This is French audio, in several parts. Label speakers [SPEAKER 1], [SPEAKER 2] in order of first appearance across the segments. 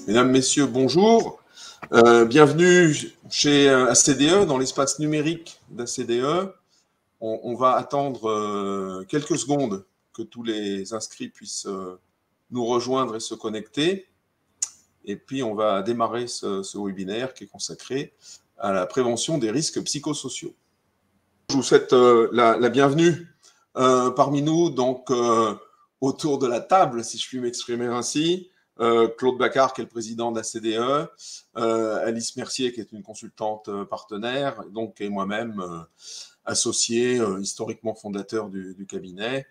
[SPEAKER 1] Mesdames, Messieurs, bonjour. Bienvenue chez ACDE, dans l'espace numérique d'ACDE. On va attendre quelques secondes que tous les inscrits puissent nous rejoindre et se connecter. Et puis, on va démarrer ce webinaire qui est consacré à la prévention des risques psychosociaux. Je vous souhaite la bienvenue parmi nous, donc autour de la table, si je puis m'exprimer ainsi. Claude Bacard, qui est le président de la CDE, Alice Mercier, qui est une consultante partenaire, donc, et moi-même, associé, historiquement fondateur du cabinet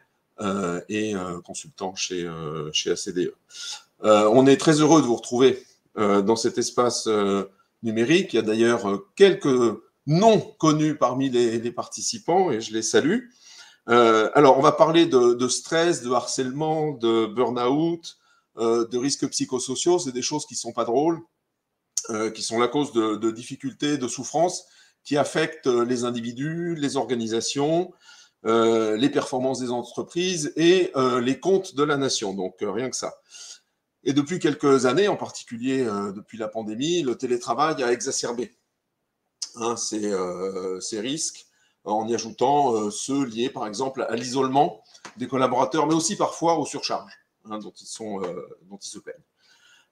[SPEAKER 1] et consultant chez ACDE. On est très heureux de vous retrouver dans cet espace numérique. Il y a d'ailleurs quelques noms connus parmi les participants et je les salue. Alors, on va parler de stress, de harcèlement, de burn-out, de risques psychosociaux. C'est des choses qui ne sont pas drôles, qui sont la cause de difficultés, de souffrances qui affectent les individus, les organisations, les performances des entreprises et les comptes de la nation. Donc, rien que ça. Et depuis quelques années, en particulier depuis la pandémie, le télétravail a exacerbé ces risques en y ajoutant ceux liés, par exemple, à l'isolement des collaborateurs, mais aussi parfois aux surcharges dont ils se plaignent.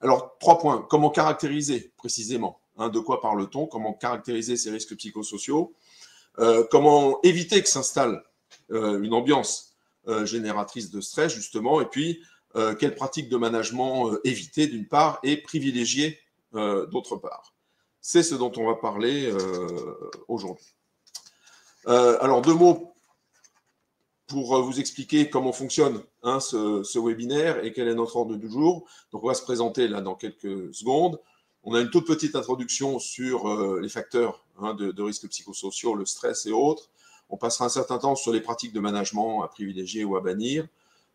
[SPEAKER 1] Alors, 3 points. Comment caractériser précisément de quoi parle-t-on? Comment caractériser ces risques psychosociaux? Comment éviter que s'installe une ambiance génératrice de stress, justement? Et puis, quelles pratiques de management éviter, d'une part, et privilégier, d'autre part? C'est ce dont on va parler aujourd'hui. Alors, 2 mots pour vous expliquer comment fonctionne ce webinaire et quel est notre ordre du jour. Donc, on va se présenter là dans quelques secondes. On a une toute petite introduction sur les facteurs de risques psychosociaux, le stress et autres. On passera un certain temps sur les pratiques de management à privilégier ou à bannir.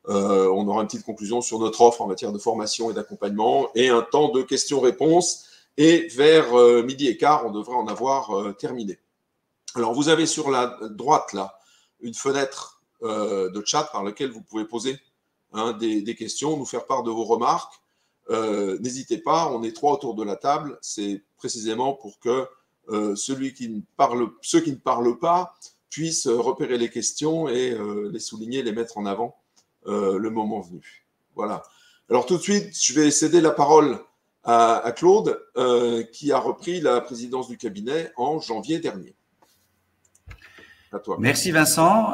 [SPEAKER 1] On aura une petite conclusion sur notre offre en matière de formation et d'accompagnement et un temps de questions-réponses. Et vers 12h15, on devrait en avoir terminé. Alors, vous avez sur la droite, là, une fenêtre de chat par laquelle vous pouvez poser des questions, nous faire part de vos remarques. N'hésitez pas, on est 3 autour de la table. C'est précisément pour que ceux qui ne parlent pas puissent repérer les questions et les souligner, les mettre en avant le moment venu. Voilà. Alors, tout de suite, je vais céder la parole à Claude, qui a repris la présidence du cabinet en janvier dernier. À toi.
[SPEAKER 2] Merci Vincent.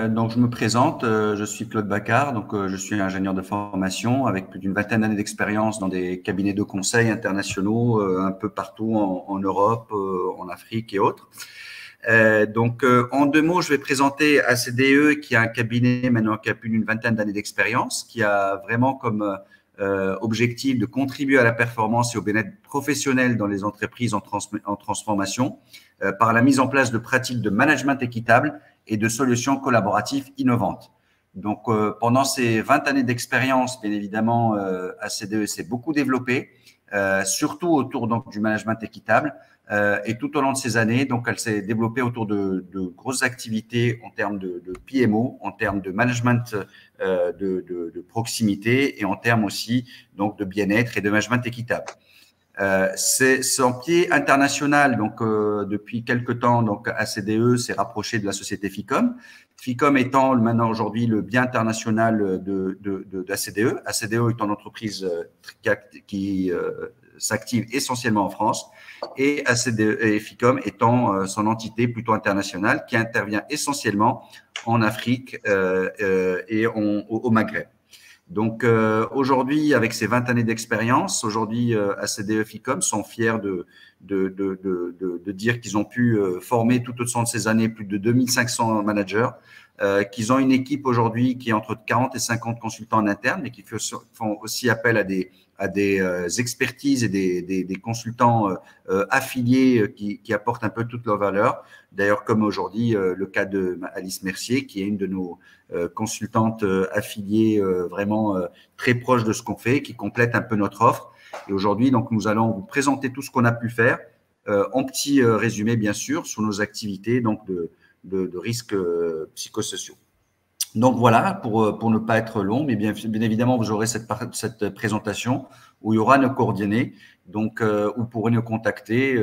[SPEAKER 2] Donc je me présente, je suis Claude Bacard, donc je suis ingénieur de formation avec plus d'une vingtaine d'années d'expérience dans des cabinets de conseil internationaux un peu partout en Europe, en Afrique et autres. Donc en 2 mots, je vais présenter ACDE, qui a un cabinet maintenant qui a plus d'une vingtaine d'années d'expérience, qui a vraiment comme objectif de contribuer à la performance et au bien-être professionnel dans les entreprises en transformation par la mise en place de pratiques de management équitable et de solutions collaboratives innovantes. Donc, pendant ces 20 années d'expérience, bien évidemment, ACDE s'est beaucoup développé, surtout autour donc, du management équitable. Et tout au long de ces années, donc, elle s'est développée autour de grosses activités en termes de PMO, en termes de management de proximité et en termes aussi donc, de bien-être et de management équitable. C'est son pied international, donc depuis quelque temps, donc ACDE s'est rapproché de la société FICOM. FICOM étant maintenant aujourd'hui le bien international d'ACDE. ACDE est une entreprise qui s'active essentiellement en France et ACDE et FICOM étant son entité plutôt internationale qui intervient essentiellement en Afrique et au Maghreb. Donc aujourd'hui, avec ces 20 années d'expérience, aujourd'hui ACDE FICOM sont fiers de dire qu'ils ont pu former tout au long de ces années plus de 2500 managers, qu'ils ont une équipe aujourd'hui qui est entre 40 et 50 consultants en interne, mais qui font aussi appel à des expertises et des consultants affiliés qui apportent un peu toute leur valeur. D'ailleurs, comme aujourd'hui, le cas de Alice Mercier, qui est une de nos consultantes affiliées vraiment très proche de ce qu'on fait, qui complète un peu notre offre. Et aujourd'hui, donc, nous allons vous présenter tout ce qu'on a pu faire en petit résumé, bien sûr, sur nos activités donc de risques psychosociaux. Donc voilà, pour ne pas être long, mais bien évidemment, vous aurez cette présentation où il y aura nos coordonnées, donc vous pourrez nous contacter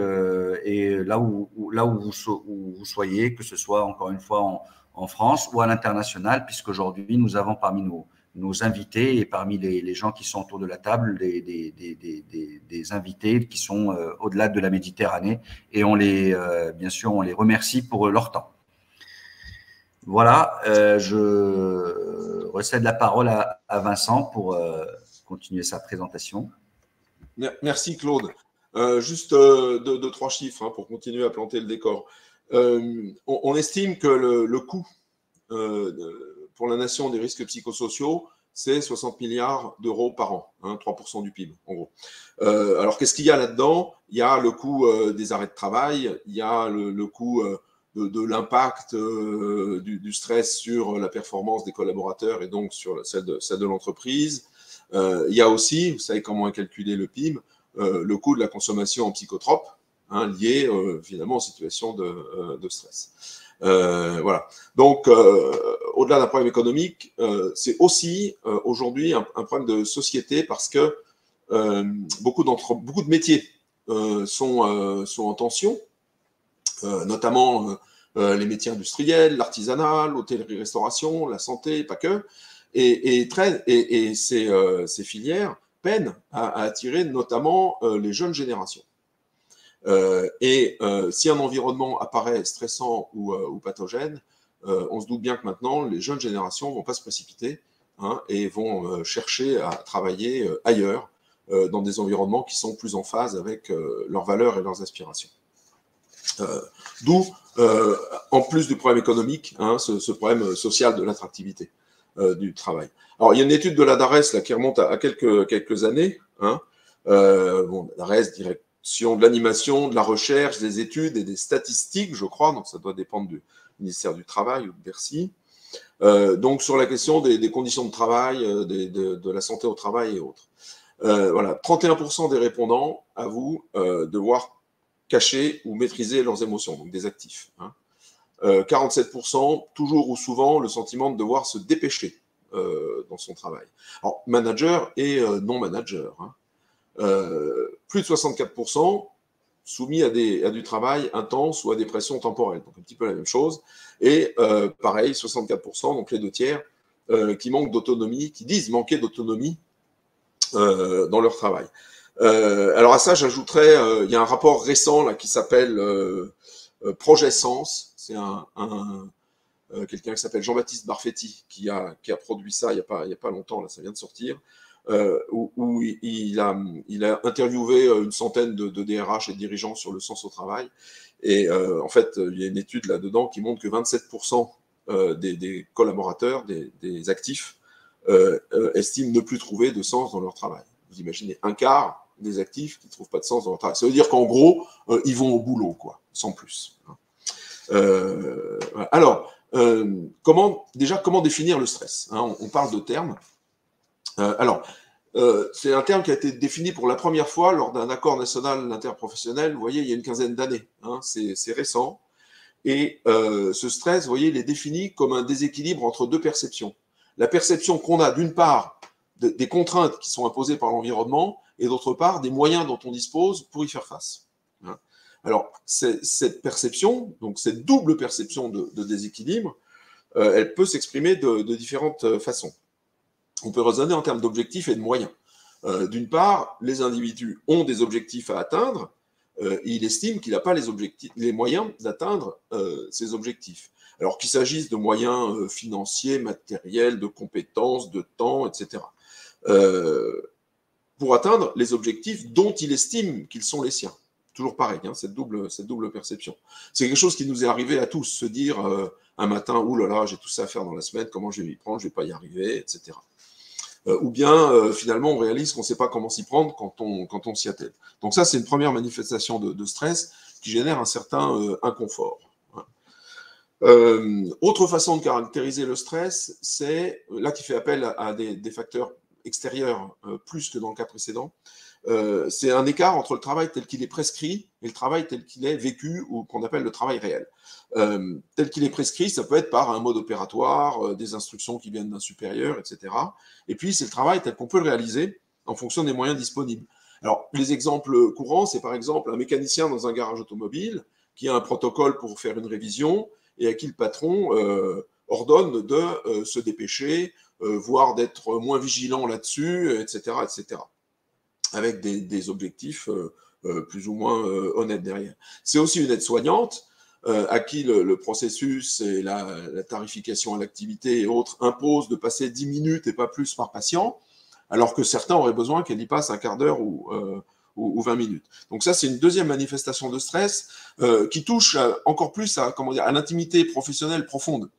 [SPEAKER 2] et là où vous soyez, que ce soit encore une fois en France ou à l'international, puisqu'aujourd'hui, nous avons parmi nos invités et parmi les gens qui sont autour de la table des invités qui sont au-delà de la Méditerranée et bien sûr, on les remercie pour leur temps. Voilà, je recède la parole à Vincent pour continuer sa présentation.
[SPEAKER 1] Merci Claude. Juste deux, trois chiffres hein, pour continuer à planter le décor. On estime que le coût pour la nation des risques psychosociaux, c'est 60 milliards d'euros par an, hein, 3% du PIB en gros. Alors qu'est-ce qu'il y a là-dedans? Il y a le coût des arrêts de travail, il y a le coût de l'impact du stress sur la performance des collaborateurs et donc sur celle de l'entreprise. Il y a aussi, vous savez comment est calculé le PIB, le coût de la consommation en psychotropes, hein, lié finalement aux situations de stress. Voilà. Donc, au-delà d'un problème économique, c'est aussi aujourd'hui un problème de société parce que beaucoup de métiers sont en tension, notamment les métiers industriels, l'artisanat, l'hôtellerie-restauration, la santé, pas que. Et ces filières peinent à attirer notamment les jeunes générations. Si un environnement apparaît stressant ou pathogène, on se doute bien que maintenant, les jeunes générations ne vont pas se précipiter hein, et vont chercher à travailler ailleurs, dans des environnements qui sont plus en phase avec leurs valeurs et leurs aspirations. D'où, en plus du problème économique, hein, ce problème social de l'attractivité du travail. Alors, il y a une étude de la DARES là, qui remonte à quelques années. Hein. DARES, direction de l'animation, de la recherche, des études et des statistiques, je crois, donc ça doit dépendre du ministère du Travail ou de Bercy. Donc, sur la question des conditions de travail, de la santé au travail et autres. Voilà, 31% des répondants avouent devoir cacher ou maîtriser leurs émotions, donc des actifs. Hein. 47%, toujours ou souvent, le sentiment de devoir se dépêcher dans son travail. Alors, manager et non-manager. Hein. Plus de 64% soumis à du travail intense ou à des pressions temporelles. Donc, un petit peu la même chose. Et pareil, 64%, donc les 2/3, qui manquent d'autonomie, qui disent manquer d'autonomie dans leur travail. Alors à ça, j'ajouterais, il y a un rapport récent là, qui s'appelle Projet Sens. C'est quelqu'un qui s'appelle Jean-Baptiste Barfetti qui a produit ça il y a pas longtemps, là, ça vient de sortir, où il a interviewé une centaine de DRH et de dirigeants sur le sens au travail. Et en fait, il y a une étude là-dedans qui montre que 27% des collaborateurs, des actifs, estiment ne plus trouver de sens dans leur travail. Vous imaginez, un quart des actifs qui ne trouvent pas de sens dans leur travail. Ça veut dire qu'en gros, ils vont au boulot, quoi, sans plus. Alors, comment définir le stress hein, on parle de termes. C'est un terme qui a été défini pour la première fois lors d'un accord national interprofessionnel, vous voyez, il y a une quinzaine d'années. Hein, c'est récent. Et ce stress, vous voyez, il est défini comme un déséquilibre entre deux perceptions. La perception qu'on a, d'une part, des contraintes qui sont imposées par l'environnement, et d'autre part, des moyens dont on dispose pour y faire face. Hein. Alors, cette perception, donc cette double perception de déséquilibre, elle peut s'exprimer de différentes façons. On peut raisonner en termes d'objectifs et de moyens. D'une part, les individus ont des objectifs à atteindre, et il estime qu'il n'a pas les moyens d'atteindre ces objectifs. Alors qu'il s'agisse de moyens financiers, matériels, de compétences, de temps, etc. Pour atteindre les objectifs dont il estime qu'ils sont les siens. Toujours pareil, hein, cette double perception. C'est quelque chose qui nous est arrivé à tous, se dire un matin, ouh là là, j'ai tout ça à faire dans la semaine, comment je vais m'y prendre, je ne vais pas y arriver, etc. Ou bien, finalement, on réalise qu'on ne sait pas comment s'y prendre quand on s'y attelle. Donc ça, c'est une première manifestation de stress qui génère un certain inconfort. Autre façon de caractériser le stress, c'est là qui fait appel à des facteurs extérieurs plus que dans le cas précédent, c'est un écart entre le travail tel qu'il est prescrit et le travail tel qu'il est vécu, ou qu'on appelle le travail réel. Tel qu'il est prescrit, ça peut être par un mode opératoire, des instructions qui viennent d'un supérieur, etc. Et puis, c'est le travail tel qu'on peut le réaliser en fonction des moyens disponibles. Alors, les exemples courants, c'est par exemple un mécanicien dans un garage automobile qui a un protocole pour faire une révision et à qui le patron ordonne de se dépêcher, voire d'être moins vigilant là-dessus, etc., etc., avec des objectifs plus ou moins honnêtes derrière. C'est aussi une aide-soignante à qui le processus et la tarification à l'activité et autres imposent de passer 10 minutes et pas plus par patient, alors que certains auraient besoin qu'elle y passe un quart d'heure ou 20 minutes. Donc ça, c'est une deuxième manifestation de stress qui touche encore plus à l'intimité professionnelle profonde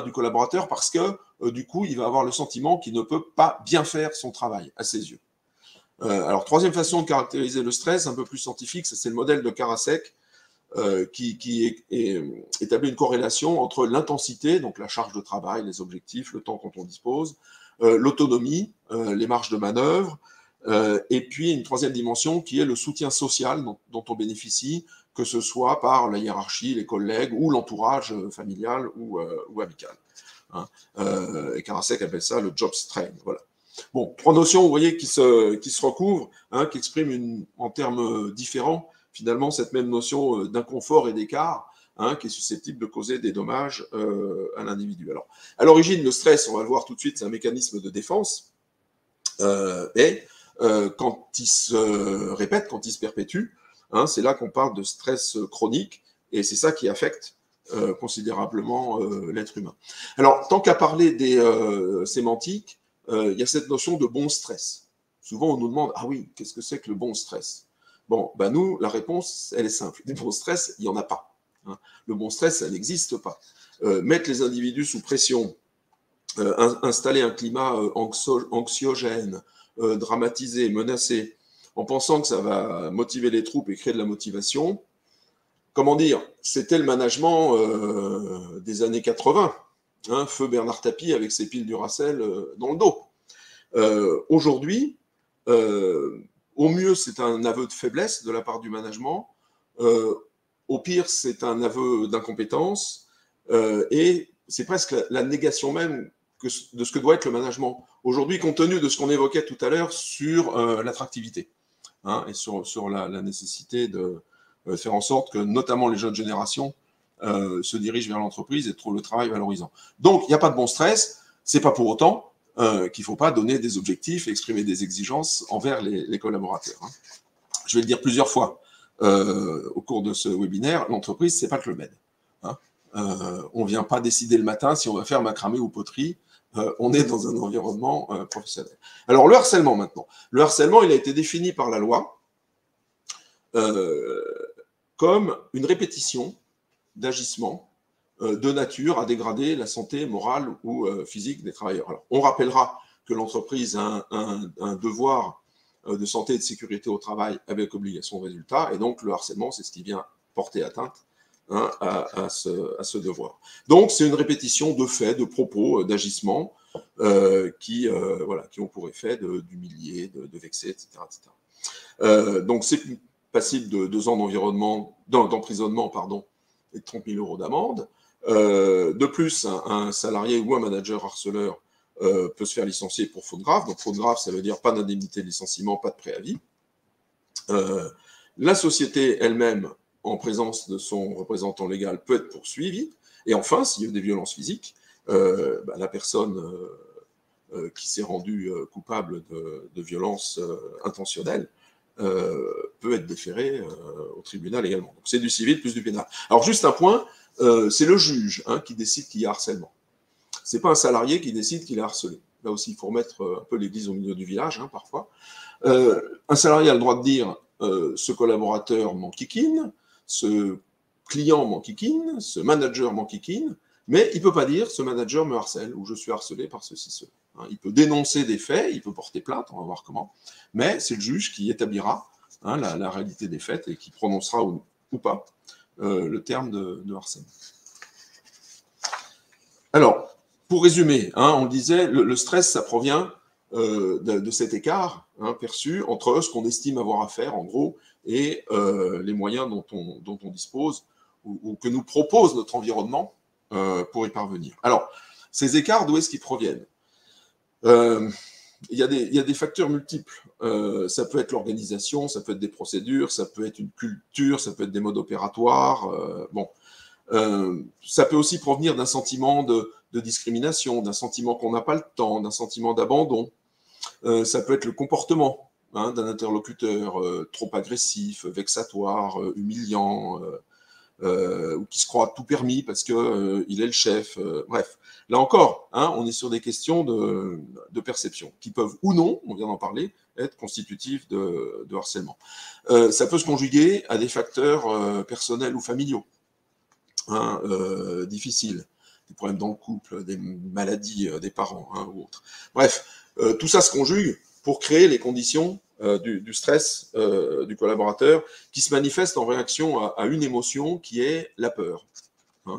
[SPEAKER 1] du collaborateur, parce que du coup, il va avoir le sentiment qu'il ne peut pas bien faire son travail à ses yeux. Alors, troisième façon de caractériser le stress, un peu plus scientifique, c'est le modèle de Karasek, qui établit une corrélation entre l'intensité, donc la charge de travail, les objectifs, le temps dont on dispose, l'autonomie, les marges de manœuvre, et puis une troisième dimension qui est le soutien social dont on bénéficie, que ce soit par la hiérarchie, les collègues ou l'entourage familial ou amical. Et Karasek appelle ça le job strain. Voilà. Bon, trois notions, vous voyez, qui se recouvrent, qui expriment en termes différents, finalement, cette même notion d'inconfort et d'écart, qui est susceptible de causer des dommages à l'individu. Alors, à l'origine, le stress, on va le voir tout de suite, c'est un mécanisme de défense, et quand il se répète, quand il se perpétue, c'est là qu'on parle de stress chronique, et c'est ça qui affecte considérablement l'être humain. Alors, tant qu'à parler des sémantiques, il y a cette notion de bon stress. Souvent, on nous demande, ah oui, qu'est-ce que c'est que le bon stress? Bon, ben nous, la réponse, elle est simple. Du bon stress, il n'y en a pas. Le bon stress, ça n'existe pas. Mettre les individus sous pression, installer un climat anxiogène, dramatisé, menacé, en pensant que ça va motiver les troupes et créer de la motivation, comment dire, c'était le management des années 80. Feu Bernard Tapie avec ses piles Duracell dans le dos. Aujourd'hui, au mieux, c'est un aveu de faiblesse de la part du management. Au pire, c'est un aveu d'incompétence. Et c'est presque la négation même de ce que doit être le management. Aujourd'hui, compte tenu de ce qu'on évoquait tout à l'heure sur l'attractivité et sur la nécessité de faire en sorte que, notamment les jeunes générations, se dirigent vers l'entreprise et trouvent le travail valorisant. Donc, il n'y a pas de bon stress. C'est pas pour autant qu'il ne faut pas donner des objectifs et exprimer des exigences envers les collaborateurs. Je vais le dire plusieurs fois au cours de ce webinaire, l'entreprise, c'est pas le Club Med. On ne vient pas décider le matin si on va faire macramé ou poterie. On est dans un environnement professionnel. Alors, le harcèlement maintenant. Le harcèlement, il a été défini par la loi comme une répétition d'agissements de nature à dégrader la santé morale ou physique des travailleurs. Alors, on rappellera que l'entreprise a un devoir de santé et de sécurité au travail avec obligation de résultat, et donc le harcèlement, c'est ce qui vient porter atteinte à ce devoir. Donc, c'est une répétition de faits, de propos, d'agissements qui ont pour effet d'humilier, de vexer, etc. Donc, c'est passible de 2 ans d'emprisonnement, et de 30 000 € d'amende. De plus, un salarié ou un manager harceleur peut se faire licencier pour faute grave. Donc, faute grave, ça veut dire pas d'indemnité de licenciement, pas de préavis. La société elle-même, en présence de son représentant légal, peut être poursuivie. Et enfin, s'il y a des violences physiques, la personne qui s'est rendue coupable de violences intentionnelles peut être déférée au tribunal également. Donc, c'est du civil plus du pénal. Alors, juste un point, c'est le juge qui décide qu'il y a harcèlement. Ce n'est pas un salarié qui décide qu'il est harcelé. Là aussi, il faut remettre un peu l'église au milieu du village, parfois. Un salarié a le droit de dire ce collaborateur m'enquiquine, ce client m'enquiquine, ce manager m'enquiquine, mais il ne peut pas dire ce manager me harcèle ou je suis harcelé par ceci, cela. Il peut dénoncer des faits, il peut porter plainte, on va voir comment, mais c'est le juge qui établira la réalité des faits et qui prononcera ou pas le terme de harcèlement. Alors, pour résumer, on le disait, le stress, ça provient de cet écart perçu entre ce qu'on estime avoir à faire, en gros, et les moyens dont on dispose ou que nous propose notre environnement pour y parvenir. Alors, ces écarts, d'où est-ce qu'ils proviennent? Il y a des facteurs multiples. Ça peut être l'organisation, ça peut être des procédures, ça peut être une culture, ça peut être des modes opératoires. Ça peut aussi provenir d'un sentiment de discrimination, d'un sentiment qu'on n'a pas le temps, d'un sentiment d'abandon. Ça peut être le comportement d'un interlocuteur trop agressif, vexatoire, humiliant, ou qui se croit tout permis parce qu'il est le chef. Bref, là encore, on est sur des questions de perception qui peuvent ou non, on vient d'en parler, être constitutifs de harcèlement. Ça peut se conjuguer à des facteurs personnels ou familiaux, difficiles, des problèmes dans le couple, des maladies des parents ou autres. Bref, tout ça se conjugue pour créer les conditions du stress du collaborateur qui se manifeste en réaction à une émotion qui est la peur.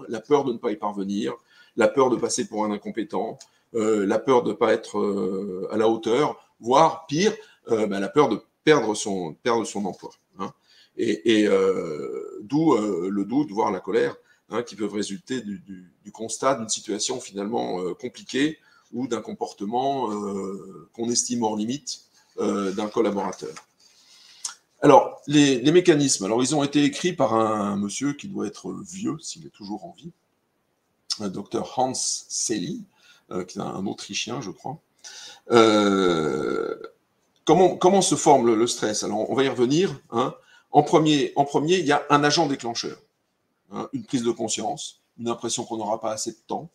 [SPEAKER 1] La peur de ne pas y parvenir, la peur de passer pour un incompétent, la peur de ne pas être à la hauteur, voire pire, la peur de perdre son emploi. Et d'où le doute, voire la colère, qui peuvent résulter du constat d'une situation finalement compliquée ou d'un comportement qu'on estime hors limite d'un collaborateur. Alors, les mécanismes, alors ils ont été écrits par un monsieur qui doit être vieux, s'il est toujours en vie, un docteur Hans Selye, qui est un Autrichien, je crois. Comment se forme le stress? Alors, on va y revenir. En premier, il y a un agent déclencheur. Une prise de conscience, une impression qu'on n'aura pas assez de temps,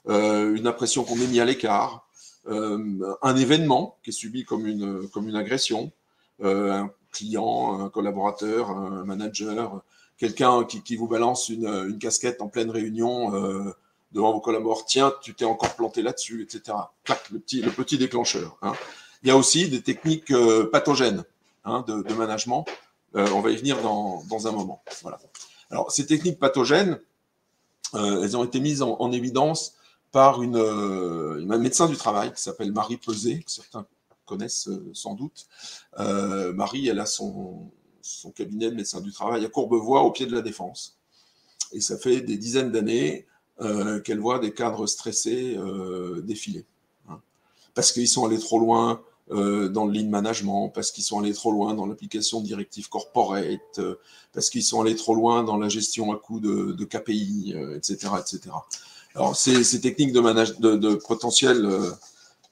[SPEAKER 1] une impression qu'on est mis à l'écart, un événement qui est subi comme une agression, un client, un collaborateur, un manager, quelqu'un qui vous balance une casquette en pleine réunion devant vos collaborateurs, tiens, tu t'es encore planté là-dessus, etc. Tac, le petit déclencheur. Il y a aussi des techniques pathogènes de management. On va y venir dans un moment. Voilà. Alors, ces techniques pathogènes, elles ont été mises en évidence par une médecin du travail qui s'appelle Marie Peset, que certains connaissent sans doute. Marie, elle a son cabinet de médecin du travail à Courbevoie, au pied de la Défense. Et ça fait des dizaines d'années qu'elle voit des cadres stressés défiler. Parce qu'ils sont allés trop loin dans le lean management, parce qu'ils sont allés trop loin dans l'application de directives corporate, parce qu'ils sont allés trop loin dans la gestion à coût de KPI, etc., etc. Alors, ces techniques de potentiel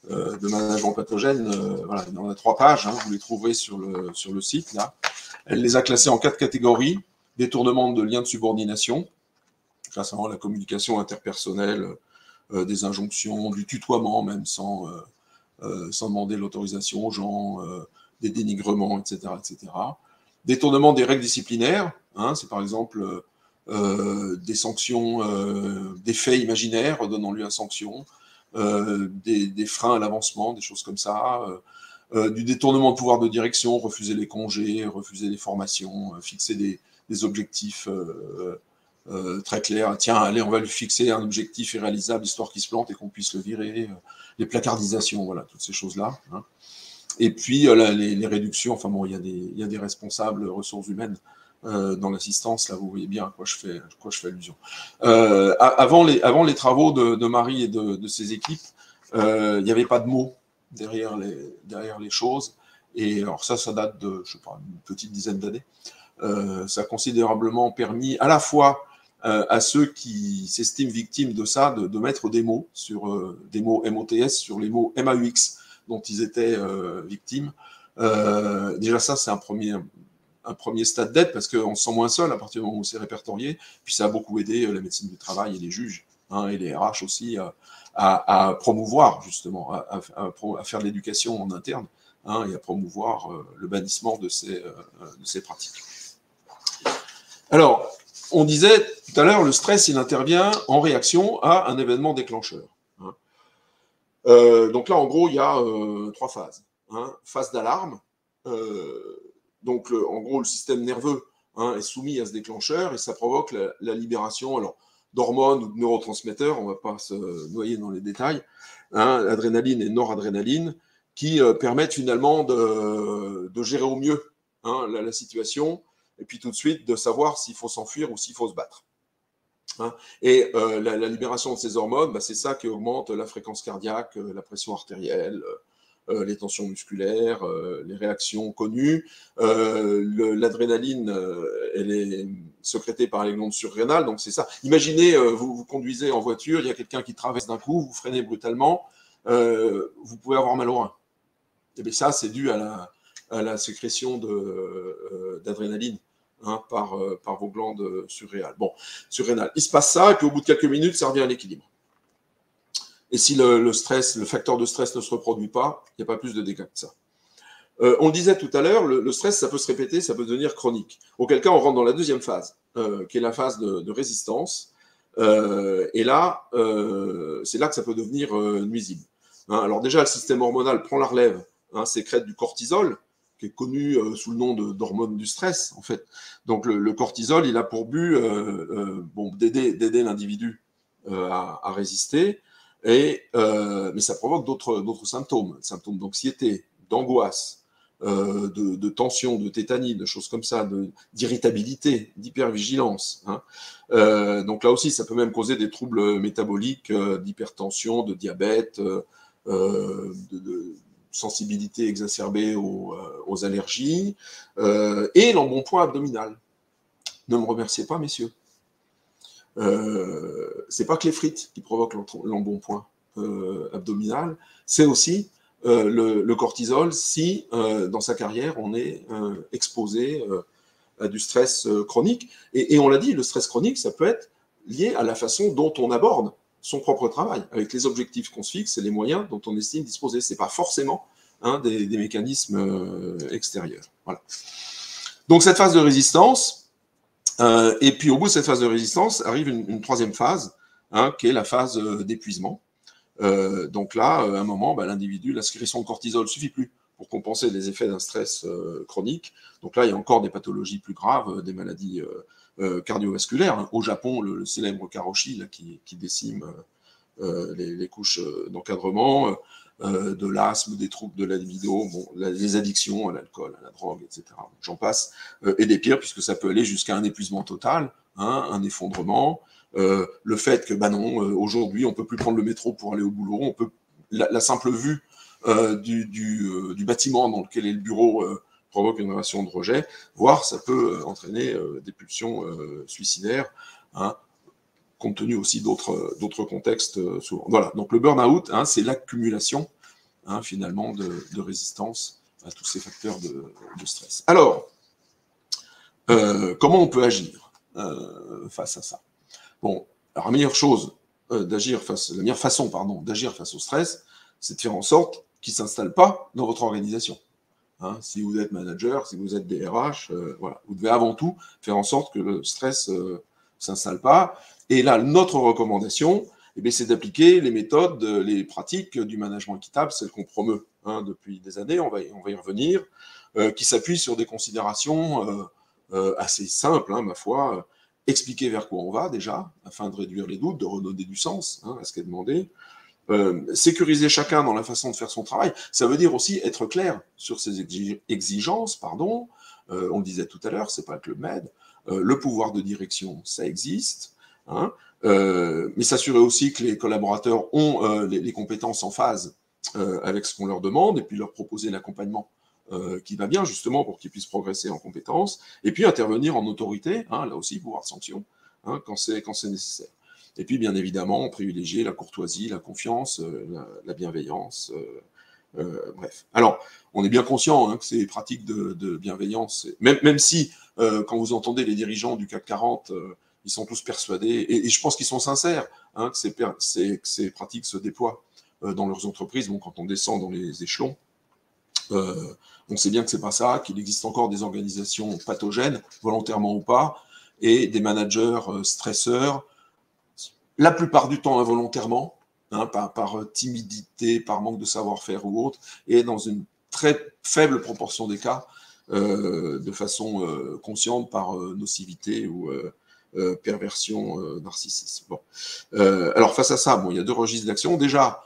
[SPEAKER 1] de management pathogène, voilà, il y en a 3 pages, vous les trouverez sur le site, là. Elle les a classées en 4 catégories: détournement de liens de subordination, classement la communication interpersonnelle, des injonctions, du tutoiement même sans demander l'autorisation aux gens, des dénigrements, etc., etc. Détournement des règles disciplinaires, c'est par exemple des sanctions, des faits imaginaires donnant lieu à sanction, des freins à l'avancement, des choses comme ça, du détournement de pouvoir de direction, refuser les congés, refuser les formations, fixer des objectifs très clairs. Tiens, allez, on va lui fixer un objectif irréalisable, histoire qu'il se plante et qu'on puisse le virer. Les placardisations, voilà, toutes ces choses-là. Et puis, les réductions, enfin bon, il y a des responsables ressources humaines dans l'assistance, là, vous voyez bien à quoi je fais allusion. Avant les travaux de Marie et de ses équipes, il n'y avait pas de mots derrière les choses. Et alors ça date de, je sais pas, une petite dizaine d'années. Ça a considérablement permis à la fois à ceux qui s'estiment victimes de ça, de mettre des mots sur des mots MOTS, sur les mots MAUX dont ils étaient victimes. Déjà ça, c'est un premier stade d'aide, parce qu'on se sent moins seul à partir du moment où c'est répertorié. Puis ça a beaucoup aidé la médecine du travail et les juges, et les RH aussi, à promouvoir justement, à faire de l'éducation en interne, et à promouvoir le bannissement de ces pratiques. Alors, on disait tout à l'heure, le stress, il intervient en réaction à un événement déclencheur. Donc là, en gros, il y a 3 phases. Phase d'alarme. Donc, en gros, le système nerveux est soumis à ce déclencheur et ça provoque la libération d'hormones ou de neurotransmetteurs, on ne va pas se noyer dans les détails, adrénaline et noradrénaline, qui permettent finalement de gérer au mieux hein, la situation, et puis tout de suite de savoir s'il faut s'enfuir ou s'il faut se battre. Hein. Et la libération de ces hormones, bah, c'est ça qui augmente la fréquence cardiaque, la pression artérielle, les tensions musculaires, les réactions connues. L'adrénaline, elle est sécrétée par les glandes surrénales, donc c'est ça. Imaginez, vous conduisez en voiture, il y a quelqu'un qui traverse d'un coup, vous freinez brutalement, vous pouvez avoir mal au rein. Et bien ça, c'est dû à la sécrétion d'adrénaline hein, par vos glandes surrénales. Bon, surrénales. Il se passe ça, et puis au bout de quelques minutes, ça revient à l'équilibre. Et si le facteur de stress ne se reproduit pas, il n'y a pas plus de dégâts que ça. On le disait tout à l'heure, le stress, ça peut se répéter, ça peut devenir chronique. Auquel cas, on rentre dans la deuxième phase, qui est la phase de résistance. Et là, c'est là que ça peut devenir nuisible. Hein, alors déjà, le système hormonal prend la relève, hein, sécrète du cortisol, qui est connu sous le nom d'hormone du stress, en fait. Donc le cortisol, il a pour but d'aider l'individu à résister, mais ça provoque d'autres symptômes d'anxiété, d'angoisse, de tension, de tétanie, de choses comme ça, d'irritabilité, d'hypervigilance. Hein. Donc là aussi, ça peut même causer des troubles métaboliques, d'hypertension, de diabète, de sensibilité exacerbée aux allergies, et l'embonpoint abdominal. Ne me remerciez pas, messieurs. C'est pas que les frites qui provoquent l'embonpoint abdominal, c'est aussi le cortisol si, dans sa carrière, on est exposé à du stress chronique. Et on l'a dit, le stress chronique, ça peut être lié à la façon dont on aborde son propre travail, avec les objectifs qu'on se fixe et les moyens dont on estime disposer. Ce n'est pas forcément hein, des mécanismes extérieurs. Voilà. Donc cette phase de résistance, et puis au bout de cette phase de résistance, arrive une troisième phase, hein, qui est la phase d'épuisement. Donc là, à un moment, l'individu, la sécrétion de cortisol ne suffit plus pour compenser les effets d'un stress chronique. Donc là, il y a encore des pathologies plus graves, des maladies cardiovasculaires. Hein. Au Japon, le célèbre karoshi là, qui décime les couches d'encadrement, de l'asthme, des troubles de la libido, les addictions à l'alcool, à la drogue, etc. J'en passe, et des pires, puisque ça peut aller jusqu'à un épuisement total, hein, un effondrement, le fait que, aujourd'hui, on ne peut plus prendre le métro pour aller au boulot, la simple vue du bâtiment dans lequel est le bureau provoque une réaction de rejet, voire ça peut entraîner des pulsions suicidaires, hein, compte tenu aussi d'autres contextes souvent. Voilà, donc le burn-out, hein, c'est l'accumulation, hein, finalement, de résistance à tous ces facteurs de stress. Alors, comment on peut agir face à ça? Bon, alors la meilleure façon d'agir face au stress, c'est de faire en sorte qu'il ne s'installe pas dans votre organisation. Hein, si vous êtes manager, si vous êtes DRH, voilà, vous devez avant tout faire en sorte que le stress ne s'installe pas. Et là, notre recommandation, c'est d'appliquer les méthodes, les pratiques du management équitable, celles qu'on promeut hein, depuis des années, on va y revenir, qui s'appuient sur des considérations assez simples, hein, ma foi, expliquer vers quoi on va déjà, afin de réduire les doutes, de redonner du sens hein, à ce qui est demandé, sécuriser chacun dans la façon de faire son travail, ça veut dire aussi être clair sur ses exigences, on le disait tout à l'heure, c'est pas le Club Med, le pouvoir de direction, ça existe, hein, mais s'assurer aussi que les collaborateurs ont les compétences en phase avec ce qu'on leur demande, et puis leur proposer l'accompagnement qui va bien, justement, pour qu'ils puissent progresser en compétences, et puis intervenir en autorité, hein, là aussi, pouvoir de sanction, hein, quand c'est nécessaire. Et puis, bien évidemment, privilégier la courtoisie, la confiance, la bienveillance, bref. Alors, on est bien conscient hein, que ces pratiques de bienveillance, même si, quand vous entendez les dirigeants du CAC 40, ils sont tous persuadés, et je pense qu'ils sont sincères, hein, que ces pratiques se déploient dans leurs entreprises. Bon, quand on descend dans les échelons, on sait bien que c'est pas ça, qu'il existe encore des organisations pathogènes, volontairement ou pas, et des managers stresseurs, la plupart du temps involontairement, hein, par timidité, par manque de savoir-faire ou autre, et dans une très faible proportion des cas, de façon consciente par nocivité ou perversion, narcissisme. Bon. Alors face à ça, il y a deux registres d'action. Déjà,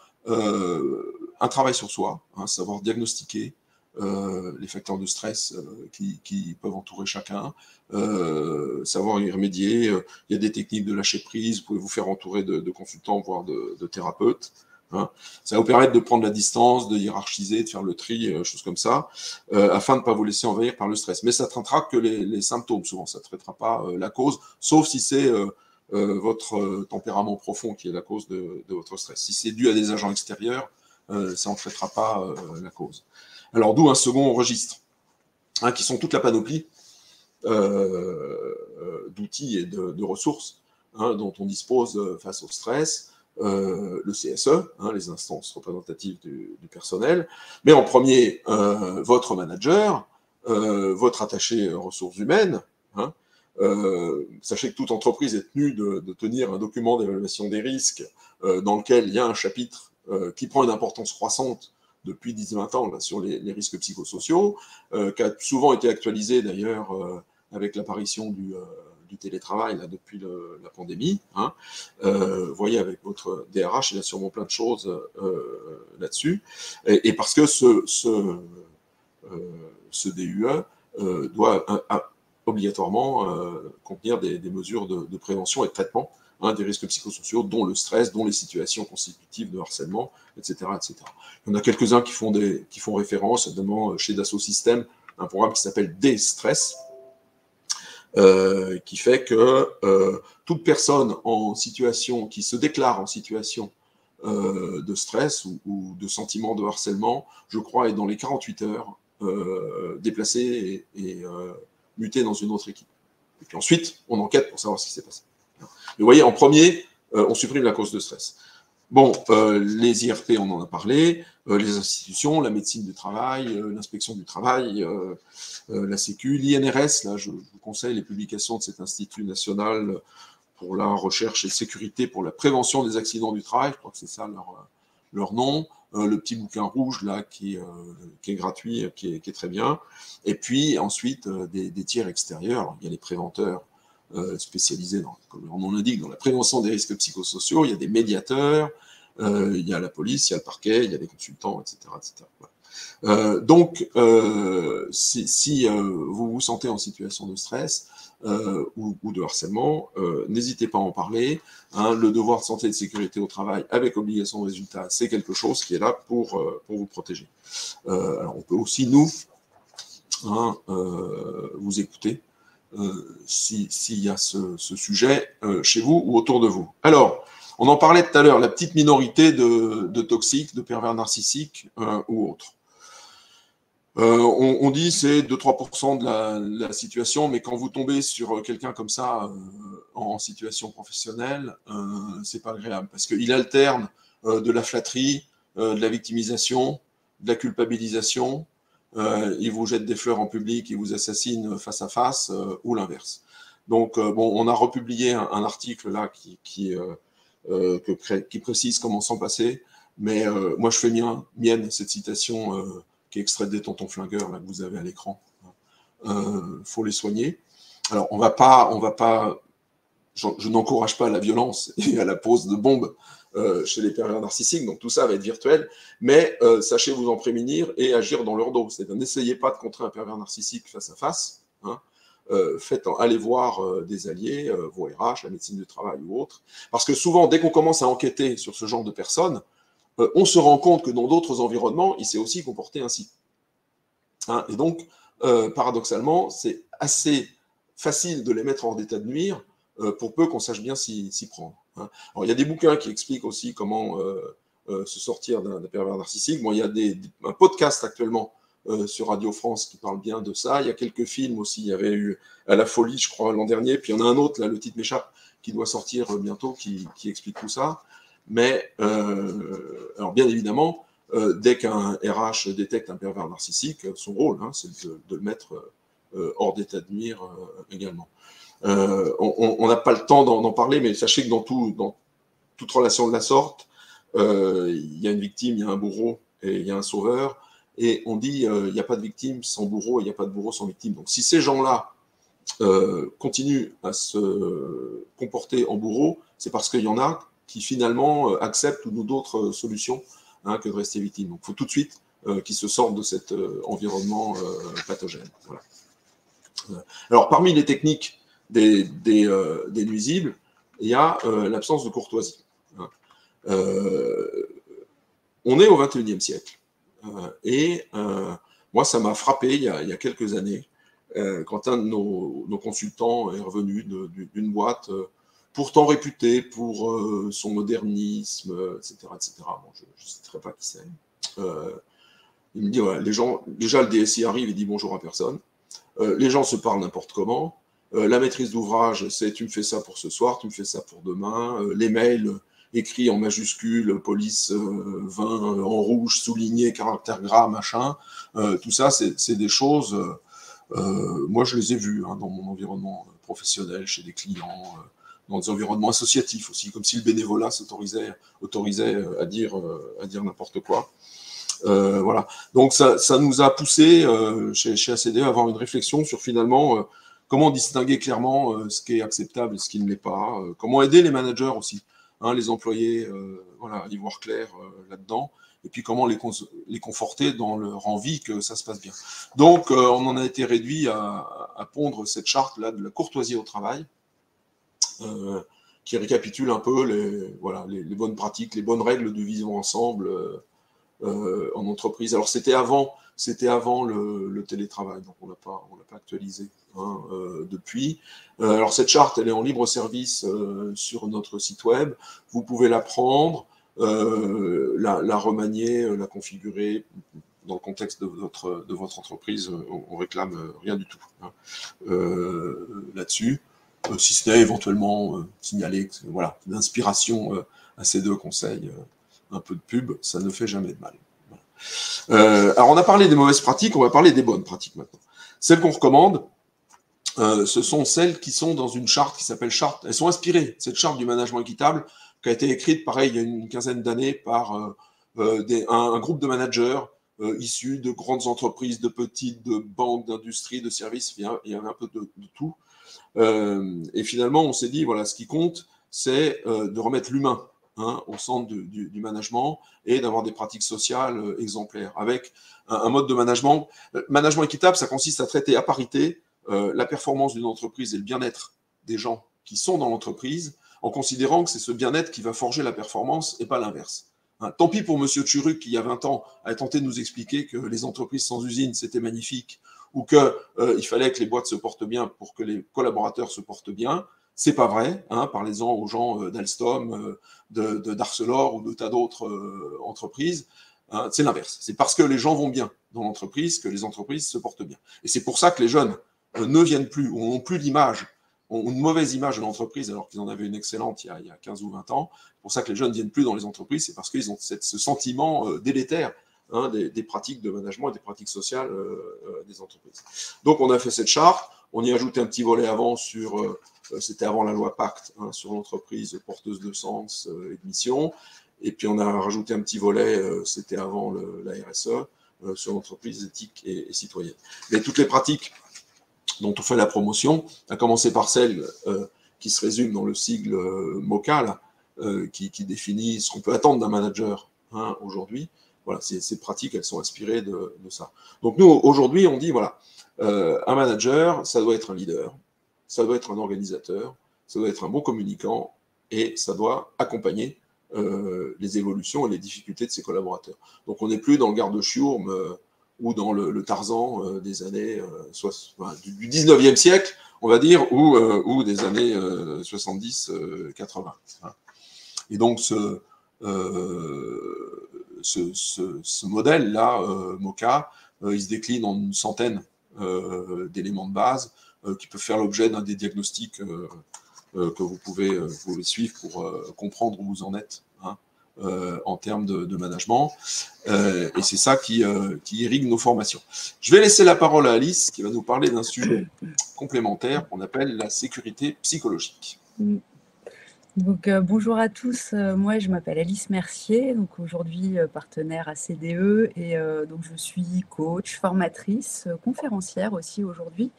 [SPEAKER 1] un travail sur soi, savoir diagnostiquer les facteurs de stress qui peuvent entourer chacun, savoir y remédier. Il y a des techniques de lâcher prise, vous pouvez vous faire entourer de consultants, voire de thérapeutes. Ça va vous permettre de prendre la distance, de hiérarchiser, de faire le tri, choses comme ça, afin de ne pas vous laisser envahir par le stress. Mais ça ne traitera que les symptômes, souvent, ça ne traitera pas la cause, sauf si c'est votre tempérament profond qui est la cause de votre stress. Si c'est dû à des agents extérieurs, ça n'en traitera pas la cause. Alors, d'où un second registre, qui sont toute la panoplie d'outils et de ressources dont on dispose face au stress, le CSE, les instances représentatives du personnel, mais en premier, votre manager, votre attaché ressources humaines. Sachez que toute entreprise est tenue de tenir un document d'évaluation des risques dans lequel il y a un chapitre qui prend une importance croissante depuis 10-20 ans là, sur les risques psychosociaux, qui a souvent été actualisé d'ailleurs avec l'apparition du télétravail là, depuis la pandémie. Vous voyez, avec votre DRH, il y a sûrement plein de choses là-dessus. Et parce que ce DUE doit obligatoirement contenir des mesures de prévention et de traitement des risques psychosociaux, dont le stress, dont les situations constitutives de harcèlement, etc. etc. Il y en a quelques-uns qui font référence, notamment chez Dassault Systèmes, un programme qui s'appelle Destress, qui fait que toute personne en situation, qui se déclare en situation de stress ou de sentiment de harcèlement, je crois, est dans les 48 heures déplacée et mutée dans une autre équipe. Et puis ensuite, on enquête pour savoir ce qui s'est passé. Mais vous voyez, en premier, on supprime la cause de stress. Bon, les IRP, on en a parlé, les institutions, la médecine du travail, l'inspection du travail, la Sécu, l'INRS, là, je vous conseille les publications de cet Institut national pour la recherche et sécurité pour la prévention des accidents du travail, je crois que c'est ça leur nom, le petit bouquin rouge, là, qui est gratuit, qui est très bien, et puis ensuite, des tiers extérieurs. Alors, il y a les préventeurs, spécialisés, comme leur nom l'indique, dans la prévention des risques psychosociaux, il y a des médiateurs, il y a la police, il y a le parquet, il y a des consultants, etc. etc. Voilà. Donc, si vous vous sentez en situation de stress ou de harcèlement, n'hésitez pas à en parler. Le devoir de santé et de sécurité au travail avec obligation de résultat, c'est quelque chose qui est là pour vous protéger. Alors, on peut aussi, nous, vous écouter s'il y a ce sujet chez vous ou autour de vous. Alors, on en parlait tout à l'heure, la petite minorité de toxiques, de pervers narcissiques ou autres. On dit c'est 2-3% de la situation, mais quand vous tombez sur quelqu'un comme ça en situation professionnelle, c'est pas agréable, parce qu'il alterne de la flatterie, de la victimisation, de la culpabilisation, il vous jette des fleurs en public, il vous assassine face à face, ou l'inverse. Donc, bon, on a republié un article là qui précise comment s'en passer, mais moi je fais mienne cette citation qui est extraite des Tontons Flingueurs là, que vous avez à l'écran. Faut les soigner. Alors, on va pas je n'encourage pas à la violence et à la pose de bombes chez les pervers narcissiques, donc tout ça va être virtuel, mais sachez vous en prémunir et agir dans leur dos. C'est-à-dire, n'essayez pas de contrer un pervers narcissique face à face, allez voir des alliés, vos RH, la médecine du travail ou autres, parce que souvent, dès qu'on commence à enquêter sur ce genre de personnes, on se rend compte que dans d'autres environnements, il s'est aussi comporté ainsi. Et donc, paradoxalement, c'est assez facile de les mettre hors d'état de nuire pour peu qu'on sache bien s'y prendre. Alors, il y a des bouquins qui expliquent aussi comment se sortir d'un pervers narcissique. Bon, il y a un podcast actuellement sur Radio France qui parle bien de ça. Il y a quelques films aussi. Il y avait eu À la folie, je crois, l'an dernier. Puis il y en a un autre, là, le titre m'échappe, qui doit sortir bientôt, qui explique tout ça. Mais, alors bien évidemment, dès qu'un RH détecte un pervers narcissique, son rôle, c'est de le mettre hors d'état de nuire également. On n'a pas le temps d'en parler, mais sachez que dans toute relation de la sorte, il y a une victime, il y a un bourreau et il y a un sauveur. Et on dit il n'y a pas de victime sans bourreau et il n'y a pas de bourreau sans victime. Donc si ces gens-là continuent à se comporter en bourreau, c'est parce qu'il y en a qui finalement acceptent ou d'autres solutions hein, que de rester victime. Donc, il faut tout de suite qu'ils se sortent de cet environnement pathogène. Voilà. Alors, parmi les techniques des nuisibles, il y a l'absence de courtoisie. Hein. On est au XXIe siècle. Et moi, ça m'a frappé il y a quelques années, quand un de nos consultants est revenu d'une boîte pourtant réputée pour son modernisme, etc. etc. Bon, je ne citerai pas qui c'est. Il me dit, voilà, les gens, déjà le DSI arrive et dit bonjour à personne. Les gens se parlent n'importe comment. La maîtrise d'ouvrage, c'est tu me fais ça pour ce soir, tu me fais ça pour demain. Les mails écrits en majuscules, police 20 en rouge, souligné, caractère gras, machin. Tout ça, c'est des choses, moi je les ai vues hein, dans mon environnement professionnel, chez des clients, dans des environnements associatifs aussi, comme si le bénévolat autorisait à dire n'importe quoi. Voilà. Donc ça nous a poussé chez ACDE à avoir une réflexion sur finalement comment distinguer clairement ce qui est acceptable et ce qui ne l'est pas, comment aider les managers aussi, hein, les employés, voilà, à y voir clair là-dedans, et puis comment les conforter dans leur envie que ça se passe bien. Donc on en a été réduit à pondre cette charte-là de la courtoisie au travail, qui récapitule un peu les bonnes pratiques, les bonnes règles de vivre ensemble en entreprise. Alors c'était avant le télétravail, donc on l'a pas actualisé hein, depuis. Alors cette charte, elle est en libre service sur notre site web. Vous pouvez la prendre, la remanier, la configurer dans le contexte de votre entreprise. On réclame rien du tout hein, là-dessus, si ce n'est éventuellement signaler que voilà, l'inspiration à ces deux conseils. Un peu de pub, ça ne fait jamais de mal. Voilà. Alors, on a parlé des mauvaises pratiques, on va parler des bonnes pratiques maintenant. Celles qu'on recommande, ce sont celles qui sont dans une charte qui s'appelle charte. Elles sont inspirées, cette charte du management équitable, qui a été écrite, pareil, il y a une quinzaine d'années par un groupe de managers issus de grandes entreprises, de petites, de banques, d'industries, de services, il y avait un peu de tout. Et finalement, on s'est dit, voilà, ce qui compte, c'est de remettre l'humain hein, au centre du management et d'avoir des pratiques sociales exemplaires avec un mode de management. Management équitable, ça consiste à traiter à parité la performance d'une entreprise et le bien-être des gens qui sont dans l'entreprise en considérant que c'est ce bien-être qui va forger la performance et pas l'inverse. Hein, tant pis pour Monsieur Turuc qui, il y a 20 ans, a tenté de nous expliquer que les entreprises sans usine, c'était magnifique ou qu'il fallait que les boîtes se portent bien pour que les collaborateurs se portent bien. C'est pas vrai, hein, parlez-en aux gens d'Alstom, d'Arcelor ou de tas d'autres entreprises. Hein, c'est l'inverse. C'est parce que les gens vont bien dans l'entreprise que les entreprises se portent bien. Et c'est pour ça que les jeunes ne viennent plus, ou n'ont plus l'image, ont une mauvaise image de l'entreprise alors qu'ils en avaient une excellente il y a 15 ou 20 ans. C'est pour ça que les jeunes ne viennent plus dans les entreprises, c'est parce qu'ils ont ce sentiment délétère hein, des pratiques de management et des pratiques sociales des entreprises. Donc on a fait cette charte, on y a ajouté un petit volet avant sur... c'était avant la loi Pacte, hein, sur l'entreprise porteuse de sens et de mission. Et puis, on a rajouté un petit volet, c'était avant la RSE, sur l'entreprise éthique et citoyenne. Mais toutes les pratiques dont on fait la promotion, à commencer par celles qui se résument dans le sigle MOCA, là, qui définit ce qu'on peut attendre d'un manager hein, aujourd'hui. Voilà, ces pratiques, elles sont inspirées de ça. Donc, nous, aujourd'hui, on dit, voilà, un manager, ça doit être un leader, ça doit être un organisateur, ça doit être un bon communicant et ça doit accompagner les évolutions et les difficultés de ses collaborateurs. Donc on n'est plus dans le garde-chiourme ou dans le Tarzan des années du 19e siècle, on va dire, ou des années 70-80. Et donc ce modèle-là, MOCA, il se décline en une centaine d'éléments de base qui peuvent faire l'objet d'un des diagnostics que vous pouvez suivre pour comprendre où vous en êtes hein, en termes de management. Et c'est ça qui irrigue nos formations. Je vais laisser la parole à Alice qui va nous parler d'un sujet complémentaire qu'on appelle la sécurité psychologique.
[SPEAKER 3] Donc, bonjour à tous, moi je m'appelle Alice Mercier, donc aujourd'hui partenaire à CDE et donc je suis coach, formatrice, conférencière aussi aujourd'hui.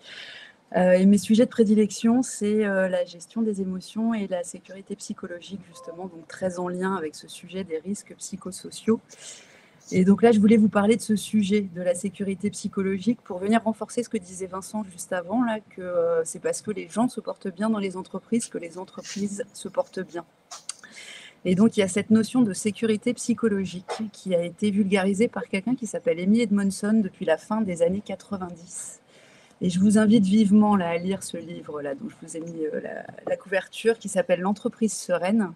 [SPEAKER 3] Et mes sujets de prédilection, c'est la gestion des émotions et la sécurité psychologique, justement, donc très en lien avec ce sujet des risques psychosociaux. Et donc là, je voulais vous parler de ce sujet, de la sécurité psychologique, pour venir renforcer ce que disait Vincent juste avant, là, que c'est parce que les gens se portent bien dans les entreprises que les entreprises se portent bien. Et donc, il y a cette notion de sécurité psychologique qui a été vulgarisée par quelqu'un qui s'appelle Amy Edmondson depuis la fin des années 90. Et je vous invite vivement là, à lire ce livre-là, dont je vous ai mis la couverture, qui s'appelle L'entreprise sereine.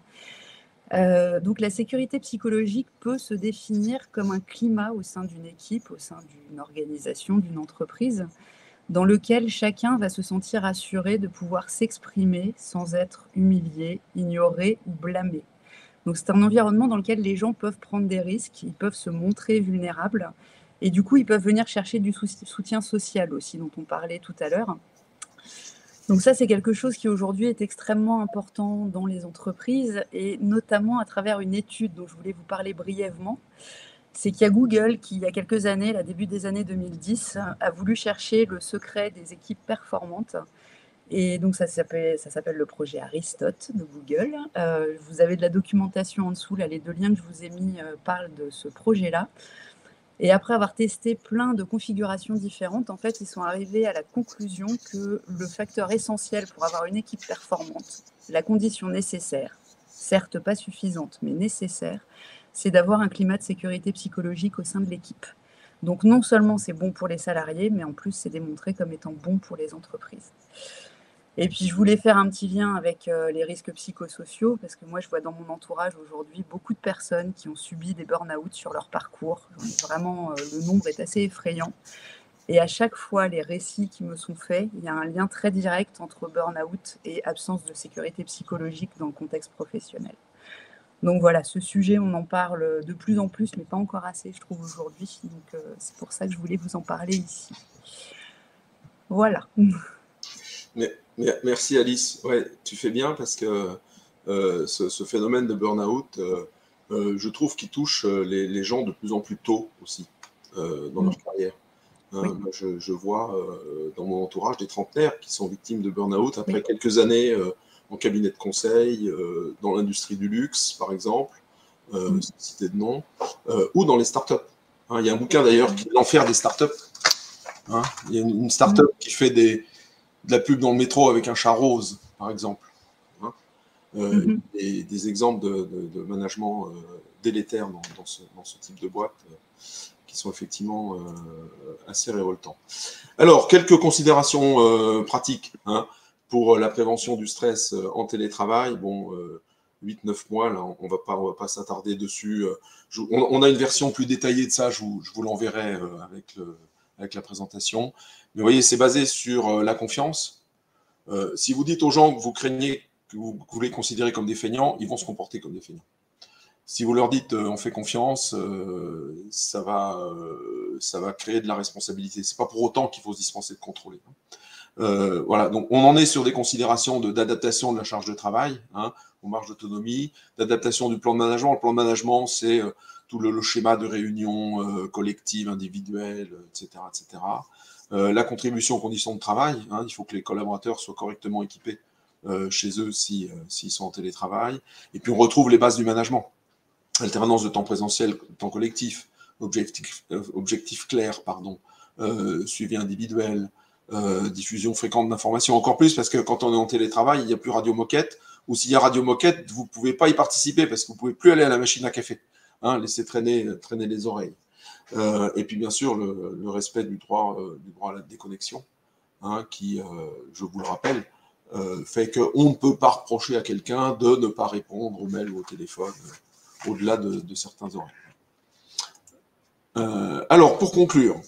[SPEAKER 3] Donc la sécurité psychologique peut se définir comme un climat au sein d'une équipe, au sein d'une organisation, d'une entreprise, dans lequel chacun va se sentir assuré de pouvoir s'exprimer sans être humilié, ignoré ou blâmé. Donc c'est un environnement dans lequel les gens peuvent prendre des risques, ils peuvent se montrer vulnérables, et du coup ils peuvent venir chercher du soutien social aussi, dont on parlait tout à l'heure. Donc ça, c'est quelque chose qui aujourd'hui est extrêmement important dans les entreprises, et notamment à travers une étude dont je voulais vous parler brièvement. C'est qu'il y a Google qui, il y a quelques années, à début des années 2010, a voulu chercher le secret des équipes performantes. Et donc ça s'appelle le projet Aristote de Google. Vous avez de la documentation en dessous, là, les 2 liens que je vous ai mis parlent de ce projet-là. Et après avoir testé plein de configurations différentes, en fait, ils sont arrivés à la conclusion que le facteur essentiel pour avoir une équipe performante, la condition nécessaire, certes pas suffisante, mais nécessaire, c'est d'avoir un climat de sécurité psychologique au sein de l'équipe. Donc non seulement c'est bon pour les salariés, mais en plus c'est démontré comme étant bon pour les entreprises. Et puis, je voulais faire un petit lien avec les risques psychosociaux, parce que moi, je vois dans mon entourage aujourd'hui beaucoup de personnes qui ont subi des burn-out sur leur parcours. Vraiment, le nombre est assez effrayant. Et à chaque fois, les récits qui me sont faits, il y a un lien très direct entre burn-out et absence de sécurité psychologique dans le contexte professionnel. Donc voilà, ce sujet, on en parle de plus en plus, mais pas encore assez, je trouve, aujourd'hui. Donc c'est pour ça que je voulais vous en parler ici. Voilà.
[SPEAKER 1] Merci Alice. Ouais, tu fais bien parce que ce phénomène de burn-out, je trouve qu'il touche les gens de plus en plus tôt aussi dans leur carrière.
[SPEAKER 3] Oui.
[SPEAKER 1] Moi, je vois dans mon entourage des trentenaires qui sont victimes de burn-out après quelques années en cabinet de conseil, dans l'industrie du luxe par exemple, sans citer de nom, ou dans les startups. Il y a un bouquin d'ailleurs qui est l'enfer des startups. Il y a une startup qui fait de la pub dans le métro avec un chat rose, par exemple. Des exemples de management délétère dans ce type de boîte qui sont effectivement assez révoltants. Alors, quelques considérations pratiques pour la prévention du stress en télétravail. Bon, 8-9 mois, là, on va pas s'attarder dessus. On a une version plus détaillée de ça, je vous l'enverrai avec la présentation. Mais vous voyez, c'est basé sur la confiance. Si vous dites aux gens que vous craignez, que vous voulez considérer comme des feignants, ils vont se comporter comme des feignants. Si vous leur dites on fait confiance, ça va créer de la responsabilité. C'est pas pour autant qu'il faut se dispenser de contrôler. Voilà, donc on en est sur des considérations d'adaptation de la charge de travail, aux marges d'autonomie, d'adaptation du plan de management. Le plan de management, c'est tout le schéma de réunion collective, individuelle, etc., etc. La contribution aux conditions de travail, il faut que les collaborateurs soient correctement équipés chez eux s'ils sont en télétravail. Et puis on retrouve les bases du management. Alternance de temps présentiel, temps collectif, objectif clair, suivi individuel, diffusion fréquente d'informations. Encore plus parce que quand on est en télétravail, il n'y a plus radio moquette, ou s'il y a radio moquette, vous ne pouvez pas y participer parce que vous ne pouvez plus aller à la machine à café, laisser traîner les oreilles. Et puis bien sûr le respect du droit à la déconnexion, qui, je vous le rappelle, fait qu'on ne peut pas reprocher à quelqu'un de ne pas répondre aux mails ou au téléphone au-delà de certains horaires. Alors, pour conclure,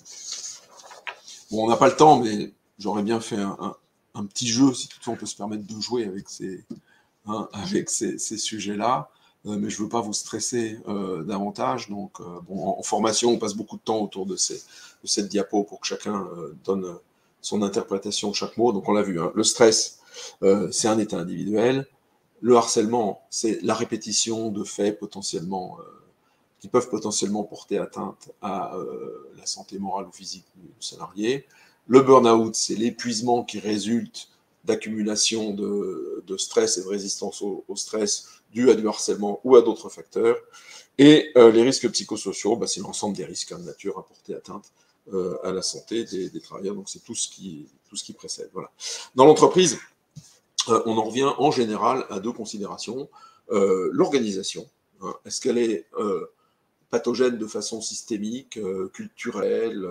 [SPEAKER 1] bon, on n'a pas le temps, mais j'aurais bien fait un petit jeu, si toutefois on peut se permettre de jouer avec ces sujets-là, mais je ne veux pas vous stresser davantage. Donc, en formation, on passe beaucoup de temps autour de cette diapo pour que chacun donne son interprétation de chaque mot. Donc, on l'a vu, le stress, c'est un état individuel. Le harcèlement, c'est la répétition de faits qui peuvent potentiellement porter atteinte à la santé morale ou physique du salarié. Le burn-out, c'est l'épuisement qui résulte d'accumulation de stress et de résistance au stress dû à du harcèlement ou à d'autres facteurs. Et les risques psychosociaux, bah, c'est l'ensemble des risques de nature à porter atteinte à la santé des travailleurs. Donc c'est tout ce qui précède. Voilà. Dans l'entreprise, on en revient en général à deux considérations. L'organisation, hein, est-ce qu'elle est pathogène de façon systémique, culturelle,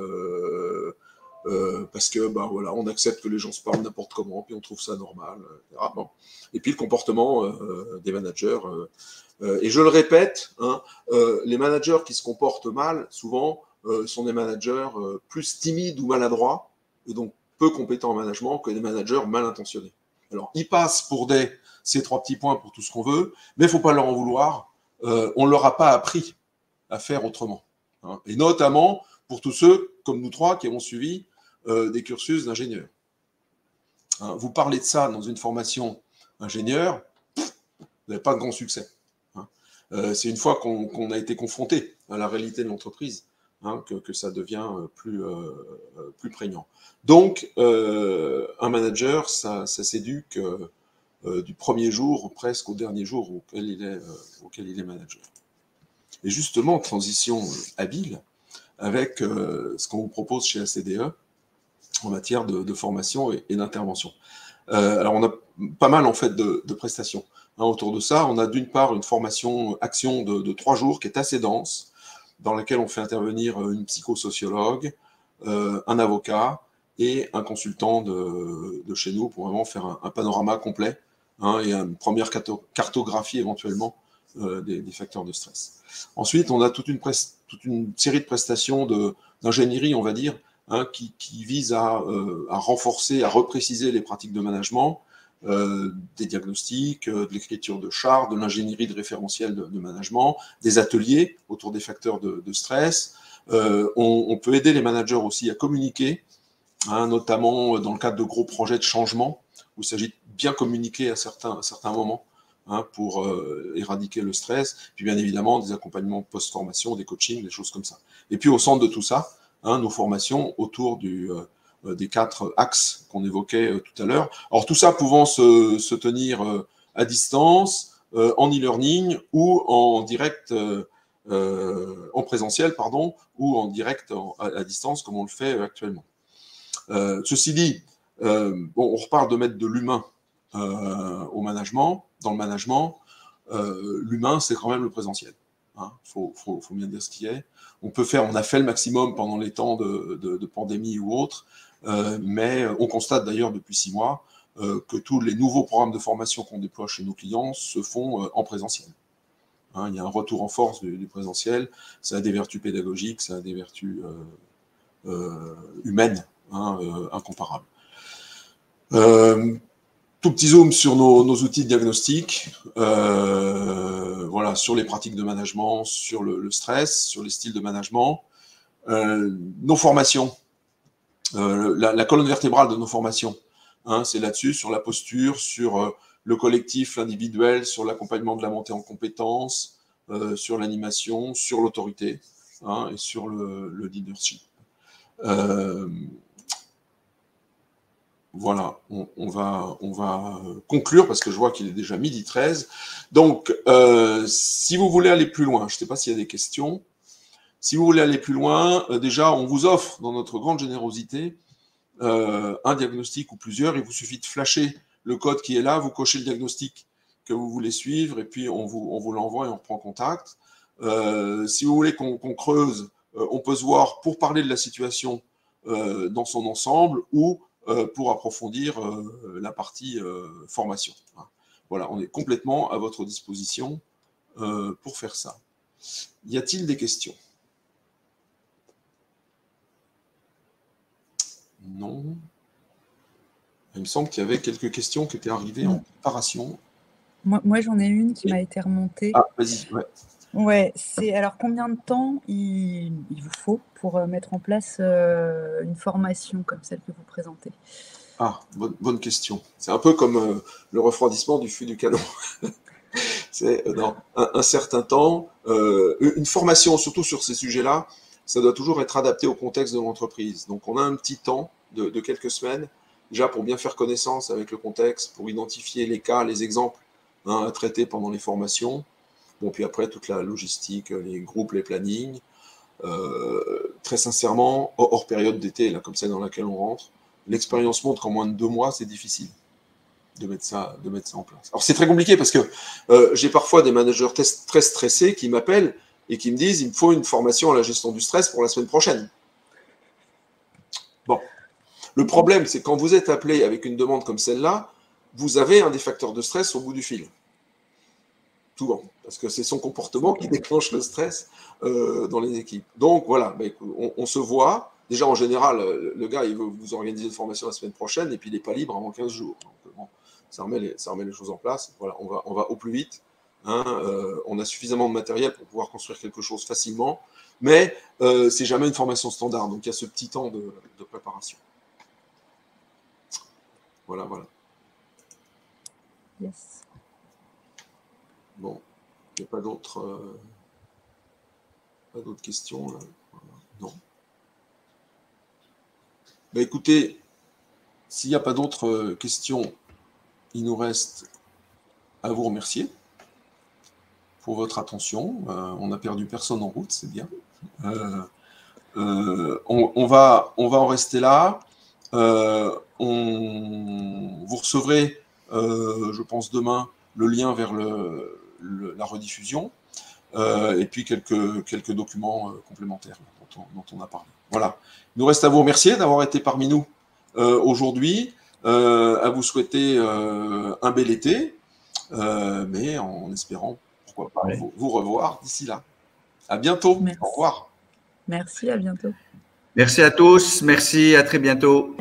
[SPEAKER 1] parce que bah, voilà, on accepte que les gens se parlent n'importe comment, puis on trouve ça normal, etc. Bon. Et puis le comportement des managers. Et je le répète, hein, les managers qui se comportent mal, souvent, sont des managers plus timides ou maladroits, et donc peu compétents en management, que des managers mal intentionnés. Alors, ils passent pour ces trois petits points pour tout ce qu'on veut, mais il ne faut pas leur en vouloir. On ne leur a pas appris à faire autrement. Hein. Et notamment pour tous ceux, comme nous trois, qui avons suivi des cursus d'ingénieurs. Hein, vous parlez de ça dans une formation ingénieur, vous n'avez pas de grand succès. Hein. C'est une fois qu'on a été confronté à la réalité de l'entreprise, hein, que ça devient plus prégnant. Donc, un manager, ça s'éduque du premier jour presque au dernier jour auquel il est manager. Et justement, transition habile avec ce qu'on vous propose chez ACDE en matière de formation et d'intervention. Alors, on a pas mal en fait de prestations. Hein, autour de ça, on a d'une part une formation action de 3 jours qui est assez dense, dans laquelle on fait intervenir une psychosociologue, un avocat et un consultant de chez nous pour vraiment faire un panorama complet, hein, et une première cartographie éventuellement des facteurs de stress. Ensuite, on a toute une série de prestations d'ingénierie, on va dire, hein, qui visent à renforcer, à repréciser les pratiques de management, des diagnostics, de l'écriture de chartes, de l'ingénierie de référentiel de management, des ateliers autour des facteurs de stress. On peut aider les managers aussi à communiquer, hein, notamment dans le cadre de gros projets de changement, où il s'agit de bien communiquer à certains moments, hein, pour éradiquer le stress, puis bien évidemment des accompagnements post-formation, des coachings, des choses comme ça. Et puis au centre de tout ça, hein, nos formations autour des 4 axes qu'on évoquait tout à l'heure. Alors tout ça pouvant se tenir à distance, en e-learning ou en direct, en présentiel, pardon, ou en direct à distance comme on le fait actuellement. Ceci dit, bon, on reparle de mettre de l'humain au management, dans le management. L'humain, c'est quand même le présentiel. Hein. Faut bien dire ce qui est. On a fait le maximum pendant les temps de pandémie ou autre, mais on constate d'ailleurs depuis 6 mois que tous les nouveaux programmes de formation qu'on déploie chez nos clients se font en présentiel. Hein, il y a un retour en force du présentiel, ça a des vertus pédagogiques, ça a des vertus humaines, hein, incomparables. Tout petit zoom sur nos outils de diagnostic, voilà, sur les pratiques de management, sur le stress, sur les styles de management. Nos formations, la colonne vertébrale de nos formations, hein, c'est là-dessus, sur la posture, sur le collectif, l'individuel, sur l'accompagnement de la montée en compétences, sur l'animation, sur l'autorité, hein, et sur le leadership. Voilà, on va conclure parce que je vois qu'il est déjà 12h13. Donc, si vous voulez aller plus loin, je ne sais pas s'il y a des questions. Si vous voulez aller plus loin, déjà, on vous offre, dans notre grande générosité, un diagnostic ou plusieurs. Il vous suffit de flasher le code qui est là, vous cochez le diagnostic que vous voulez suivre, et puis on vous l'envoie et on reprend contact. Si vous voulez qu'on creuse, on peut se voir pour parler de la situation dans son ensemble, ou pour approfondir la partie formation. Voilà, on est complètement à votre disposition pour faire ça. Y a-t-il des questions? Non. Il me semble qu'il y avait quelques questions qui étaient arrivées en préparation.
[SPEAKER 3] Moi j'en ai une qui m'a été remontée.
[SPEAKER 1] Ah, vas-y, ouais.
[SPEAKER 3] Ouais, c'est alors combien de temps il vous faut pour mettre en place une formation comme celle que vous présentez?
[SPEAKER 1] Ah, bonne question. C'est un peu comme le refroidissement du fût du canon. C'est dans un certain temps, une formation, surtout sur ces sujets-là, ça doit toujours être adapté au contexte de l'entreprise. Donc on a un petit temps de quelques semaines, déjà pour bien faire connaissance avec le contexte, pour identifier les cas, les exemples à traiter pendant les formations. Bon, puis après, toute la logistique, les groupes, les plannings. Très sincèrement, hors période d'été, là, comme celle dans laquelle on rentre, l'expérience montre qu'en moins de 2 mois, c'est difficile de mettre ça en place. Alors, c'est très compliqué parce que j'ai parfois des managers très stressés qui m'appellent et qui me disent « il me faut une formation à la gestion du stress pour la semaine prochaine ». Bon. Le problème, c'est quand vous êtes appelé avec une demande comme celle-là, vous avez un des facteurs de stress au bout du fil. Souvent, parce que c'est son comportement qui déclenche le stress dans les équipes. Donc voilà, on se voit. Déjà, en général, le gars, il veut vous organiser une formation la semaine prochaine et puis il n'est pas libre avant 15 jours. Donc, bon, ça remet les choses en place. Voilà, on va au plus vite. On a suffisamment de matériel pour pouvoir construire quelque chose facilement, mais c'est jamais une formation standard. Donc il y a ce petit temps de préparation. Voilà, voilà.
[SPEAKER 3] Yes.
[SPEAKER 1] Bon, il n'y a pas d'autres questions là. Non. Ben, écoutez, s'il n'y a pas d'autres questions, il nous reste à vous remercier pour votre attention. On n'a perdu personne en route, c'est bien. On va en rester là. Vous recevrez, je pense demain, le lien vers la rediffusion et puis quelques documents complémentaires dont on a parlé. Voilà. Il nous reste à vous remercier d'avoir été parmi nous aujourd'hui, à vous souhaiter un bel été, mais en espérant, pourquoi pas, vous revoir d'ici là. À bientôt.
[SPEAKER 3] Merci.
[SPEAKER 1] Au revoir.
[SPEAKER 3] Merci, à bientôt.
[SPEAKER 2] Merci à tous. Merci, à très bientôt.